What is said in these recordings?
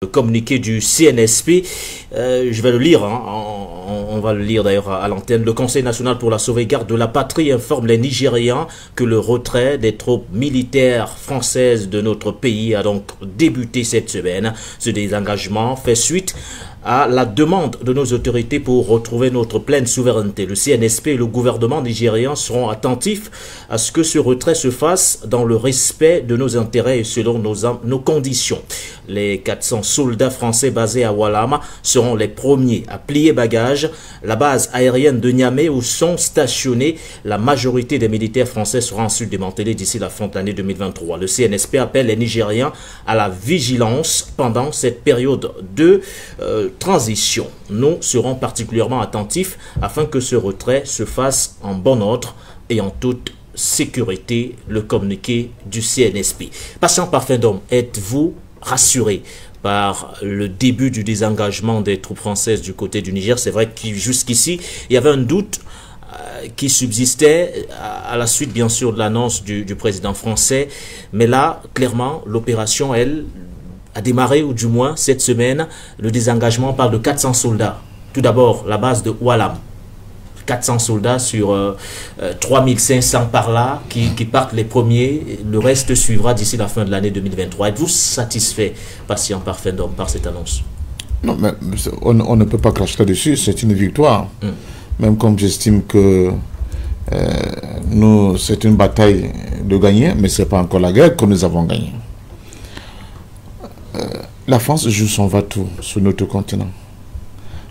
Le communiqué du CNSP, je vais le lire, hein, on va le lire d'ailleurs à l'antenne. Le Conseil national pour la sauvegarde de la patrie informe les Nigérians que le retrait des troupes militaires françaises de notre pays a donc débuté cette semaine. Ce désengagement fait suite à la demande de nos autorités pour retrouver notre pleine souveraineté. Le CNSP et le gouvernement nigérien seront attentifs à ce que ce retrait se fasse dans le respect de nos intérêts et selon nos conditions. Les 400 soldats français basés à Walam seront les premiers à plier bagages. La base aérienne de Niamey où sont stationnés la majorité des militaires français sera ensuite démantelée d'ici la fin de l'année 2023. Le CNSP appelle les Nigériens à la vigilance pendant cette période de transition. Nous serons particulièrement attentifs afin que ce retrait se fasse en bon ordre et en toute sécurité. Le communiqué du CNSP. Patient Parfait d'Homme, êtes-vous rassuré par le début du désengagement des troupes françaises du côté du Niger? C'est vrai que jusqu'ici, il y avait un doute qui subsistait à la suite, bien sûr, de l'annonce du président français. Mais là, clairement, l'opération, elle, a démarré, ou du moins, cette semaine. Le désengagement parle de 400 soldats. Tout d'abord, la base de Walam. 400 soldats sur 3500 par là qui partent les premiers. Le reste suivra d'ici la fin de l'année 2023. Êtes-vous satisfait, Patient Parfait d'Homme, par cette annonce? Non, mais on ne peut pas cracher là-dessus. C'est une victoire. Même comme j'estime que c'est une bataille de gagner, mais ce n'est pas encore la guerre que nous avons gagnée. La France joue son va-tout sur notre continent.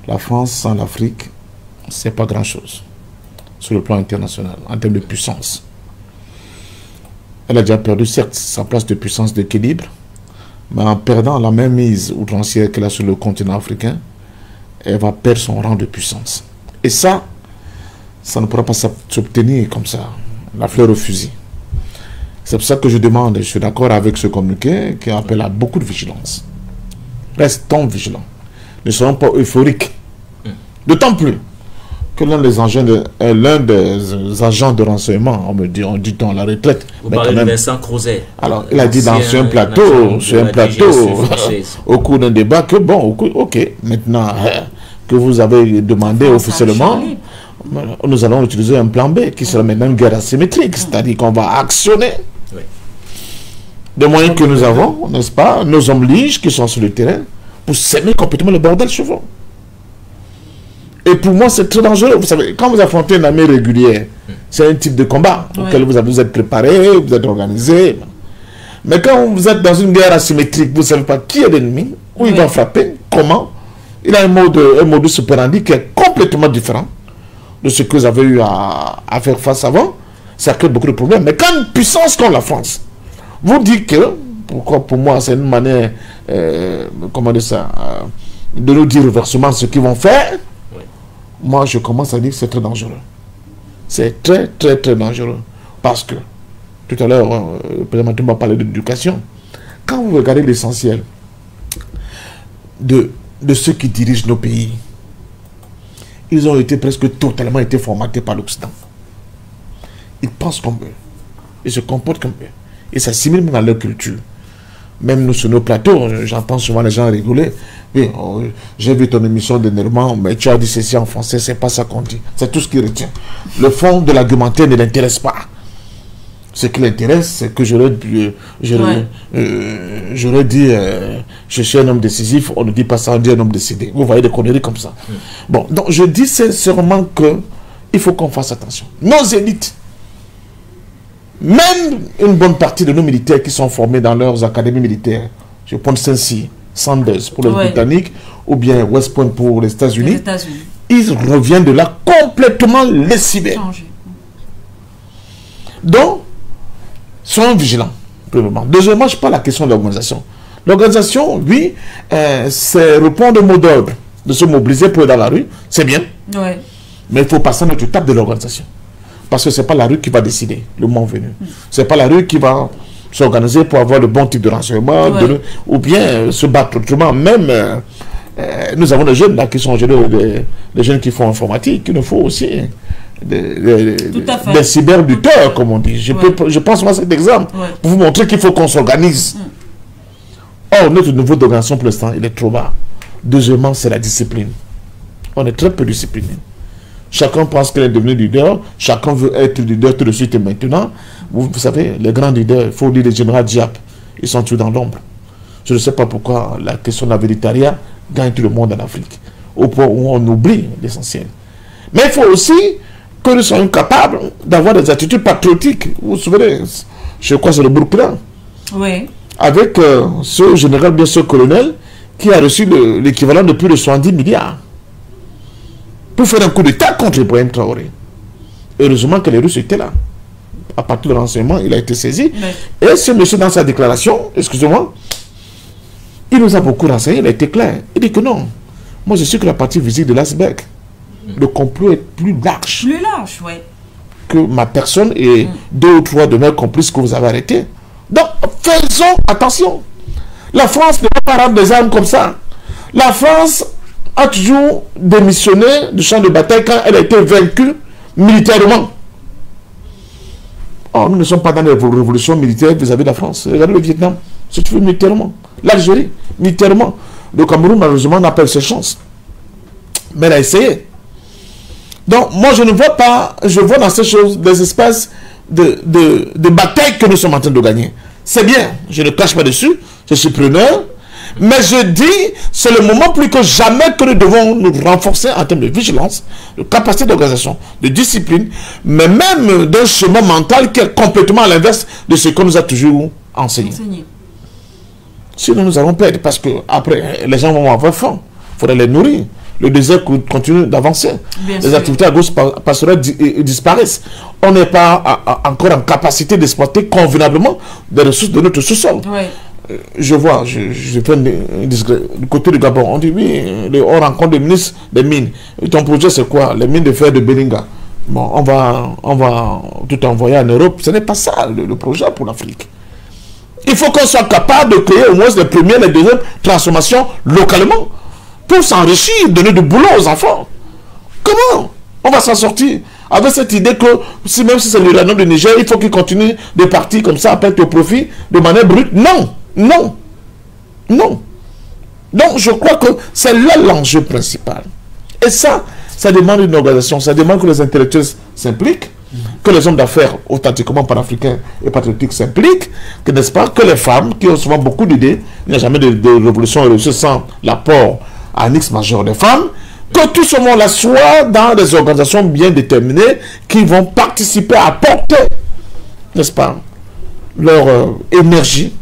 La France sans l'Afrique, c'est pas grand-chose sur le plan international, en termes de puissance. Elle a déjà perdu, certes, sa place de puissance d'équilibre, mais en perdant la même mise outrancière qu'elle a sur le continent africain, elle va perdre son rang de puissance. Et ça ne pourra pas s'obtenir comme ça, la fleur au fusil. C'est pour ça que je demande, je suis d'accord avec ce communiqué qui appelle à beaucoup de vigilance. Restons vigilants. Ne soyons pas euphoriques. D'autant plus que l'un des agents de renseignement, on dit-on la retraite. Vous parlez de Vincent Crozet. Alors, il a dit dans un plateau, au cours d'un débat, que bon, ok, maintenant que vous avez demandé officiellement, nous allons utiliser un plan B qui sera maintenant une guerre asymétrique, c'est-à-dire qu'on va actionner des moyens que nous avons, n'est-ce pas, nos hommes liges qui sont sur le terrain, pour s'aimer complètement le bordel chez vous. Et pour moi, c'est très dangereux. Vous savez, quand vous affrontez une armée régulière, c'est un type de combat auquel vous êtes préparé, vous êtes organisé. Mais quand vous êtes dans une guerre asymétrique, vous ne savez pas qui est l'ennemi, où il va frapper, comment. Il a un modus operandi qui est complètement différent de ce que vous avez eu à faire face avant. Ça crée beaucoup de problèmes. Mais quand une puissance comme la France vous dit que, pourquoi pour moi c'est une manière, comment dire ça, de nous dire ouvertement ce qu'ils vont faire, moi je commence à dire que c'est très dangereux. C'est très très très dangereux. Parce que, tout à l'heure, le président m'a parlé d'éducation. Quand vous regardez l'essentiel de ceux qui dirigent nos pays, ils ont été presque totalement formatés par l'Occident. Ils pensent comme eux. Ils se comportent comme eux. Ils s'assimilent dans leur culture. Même nous, sur nos plateaux, j'entends souvent les gens rigoler. Oui, j'ai vu ton émission d'énervement, mais tu as dit ceci en français, c'est pas ça qu'on dit. C'est tout ce qui retient. Le fond de l'argumentaire ne l'intéresse pas. Ce qui l'intéresse, c'est que j'aurais dit, je suis un homme décisif, on ne dit pas ça, on dit un homme décidé. Vous voyez des conneries comme ça. Bon, donc je dis sincèrement qu'il faut qu'on fasse attention. Nos élites, même une bonne partie de nos militaires qui sont formés dans leurs académies militaires, je prends Saint-Cyr, Sanders pour les Britanniques, ou bien West Point pour les États-Unis, ils reviennent de là complètement lessivés. Donc, soyons vigilants, premièrement. Deuxièmement, je parle de la question de l'organisation. L'organisation, oui, c'est répondre au mot d'ordre, de se mobiliser pour aller dans la rue, c'est bien. Mais il faut passer à notre étape de l'organisation. Parce que ce n'est pas la rue qui va décider le moment venu. Ce n'est pas la rue qui va s'organiser pour avoir le bon type de renseignement, ou bien se battre autrement. Même, nous avons des jeunes là qui sont des jeunes qui font informatique, il nous faut aussi des cyberbuteurs, comme on dit. Je pense à cet exemple, pour vous montrer qu'il faut qu'on s'organise. Or, notre niveau d'organisation pour l'instant, il est trop bas. Deuxièmement, c'est la discipline. On est très peu discipliné. Chacun pense qu'il est devenu leader. Chacun veut être leader tout de suite et maintenant. Vous savez, les grands leaders, il faut dire les généraux Diap, ils sont tous dans l'ombre. Je ne sais pas pourquoi la question de la véritariat gagne tout le monde en Afrique. Au point où on oublie l'essentiel. Mais il faut aussi que nous soyons capables d'avoir des attitudes patriotiques. Vous vous souvenez, je crois que c'est le Burkina. Oui. Avec ce général, bien sûr, colonel, qui a reçu l'équivalent de plus de 70 milliards pour faire un coup d'État contre Ibrahim Traoré. Heureusement que les Russes étaient là. À partir de l'enseignement, il a été saisi. Oui. Et ce monsieur, dans sa déclaration, excusez-moi, il nous a beaucoup renseigné, il a été clair. Il dit que non, moi je suis que la partie visible de l'iceberg. Le complot est plus large. Plus large, oui. Que ma personne et 2 ou 3 de mes complices que vous avez arrêtés. Donc, faisons attention. La France ne peut pas rendre des armes comme ça. La France a toujours démissionné du champ de bataille quand elle a été vaincue militairement. Or, nous ne sommes pas dans les révolutions militaires vis-à-vis de la France. Regardez le Vietnam, c'est tout militairement. L'Algérie, militairement. Le Cameroun, malheureusement, n'a pas eu ses chances. Mais elle a essayé. Donc, moi, je ne vois pas, je vois dans ces choses des espèces de batailles que nous sommes en train de gagner. C'est bien, je ne cache pas dessus, je suis preneur, mais je dis, c'est le moment plus que jamais que nous devons nous renforcer en termes de vigilance, de capacité d'organisation, de discipline, mais même d'un chemin mental qui est complètement à l'inverse de ce qu'on nous a toujours enseigné. Sinon, nous allons perdre, parce que après, les gens vont avoir faim, il faudrait les nourrir. Le désert continue d'avancer. Les activités à gauche passerelles disparaissent. On n'est pas encore en capacité d'exploiter convenablement des ressources de notre sous-sol. Oui. Je vois, je fais du côté du Gabon, on dit oui, on rencontre des ministres des mines. Et ton projet c'est quoi? Les mines de fer de Belinga. Bon, on va tout envoyer en Europe. Ce n'est pas ça le projet pour l'Afrique. Il faut qu'on soit capable de créer au moins les premières et les deuxièmes transformations localement. Pour s'enrichir, donner du boulot aux enfants. Comment on va s'en sortir avec cette idée que même si c'est l'uranium du Niger, il faut qu'il continue de partir comme ça à perdre au profit de manière brute? Non, non, non. Donc je crois que c'est là l'enjeu principal. Et ça demande une organisation, ça demande que les intellectuels s'impliquent, que les hommes d'affaires authentiquement panafricains et patriotiques s'impliquent, que n'est-ce pas, que les femmes qui ont souvent beaucoup d'idées, il n'y a jamais de révolution réussie sans l'apport à X majeur des femmes, que tout ce monde-là soit dans des organisations bien déterminées qui vont participer à apporter, n'est-ce pas, leur énergie,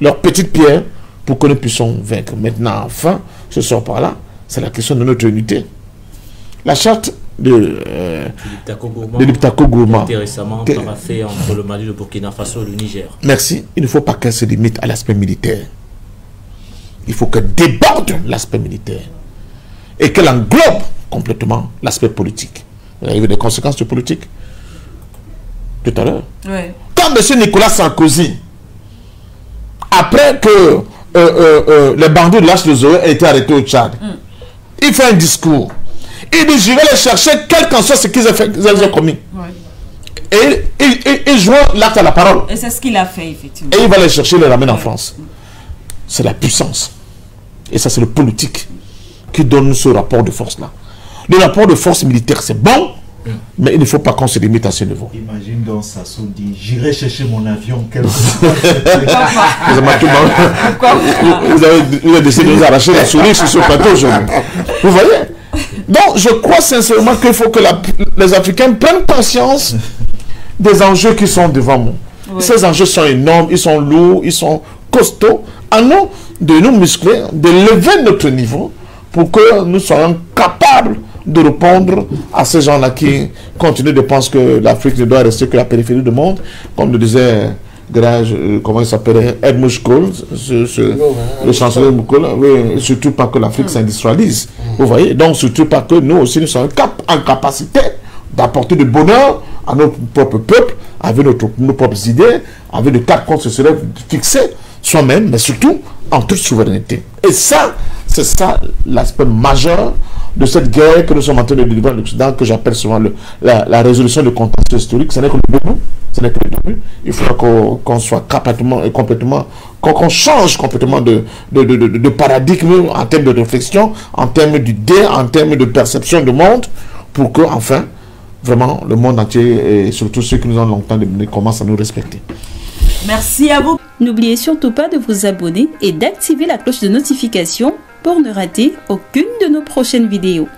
leur petite pierre pour que nous puissions vaincre. Maintenant, enfin, ce soir par là, c'est la question de notre unité. La charte de l'Iptako Gourma récemment fait entre le Mali, le Burkina Faso et le Niger. Merci. Il ne faut pas qu'elle se limite à l'aspect militaire. Il faut qu'elle déborde l'aspect militaire et qu'elle englobe complètement l'aspect politique. Il y a eu des conséquences de politique tout à l'heure. Oui. Quand M. Nicolas Sarkozy, après que les bandits de l'H2O aient été arrêtés au Tchad, il fait un discours. Il dit, je vais les chercher, quel qu'en soit ce qu'ils ont commis. Oui. Et il joint l'acte à la parole. Et c'est ce qu'il a fait, effectivement. Et il va les chercher, les ramener en France. C'est la puissance. Et ça, c'est le politique qui donne ce rapport de force-là. Le rapport de force militaire, c'est bon, mais il ne faut pas qu'on se limite à ce niveau. Imagine donc Sassou dit, j'irai chercher mon avion quelque Vous avez décidé de nous arracher la souris sur ce plateau aujourd'hui. Vous voyez? Donc, je crois sincèrement qu'il faut que les Africains prennent conscience des enjeux qui sont devant nous. Oui. Ces enjeux sont énormes, ils sont lourds, ils sont costauds. À nous de nous muscler, de lever notre niveau pour que nous soyons capables de répondre à ces gens-là qui continuent de penser que l'Afrique ne doit rester que la périphérie du monde, comme le disait comment il s'appelait, Edmund Kohl, le chancelier Kohl, oui, surtout pas que l'Afrique s'industrialise. Vous voyez, donc surtout pas que nous aussi nous sommes en capacité d'apporter du bonheur à notre propre peuple, avec nos propres idées, avec le cadre qu'on se serait fixé soi-même, mais surtout en toute souveraineté. Et ça, C'est ça l'aspect majeur de cette guerre que nous sommes en train de livrer à l'Occident, que j'appelle souvent la résolution du contentieux historique. Ce n'est que le début. Ce n'est que le début. Il faudra qu'on soit complètement, qu'on change complètement de paradigme en termes de réflexion, en termes d'idées, en termes de perception du monde, pour que, enfin, vraiment, le monde entier, et surtout ceux qui nous ont longtemps dominés, commencent à nous respecter. Merci à vous. N'oubliez surtout pas de vous abonner et d'activer la cloche de notification pour ne rater aucune de nos prochaines vidéos.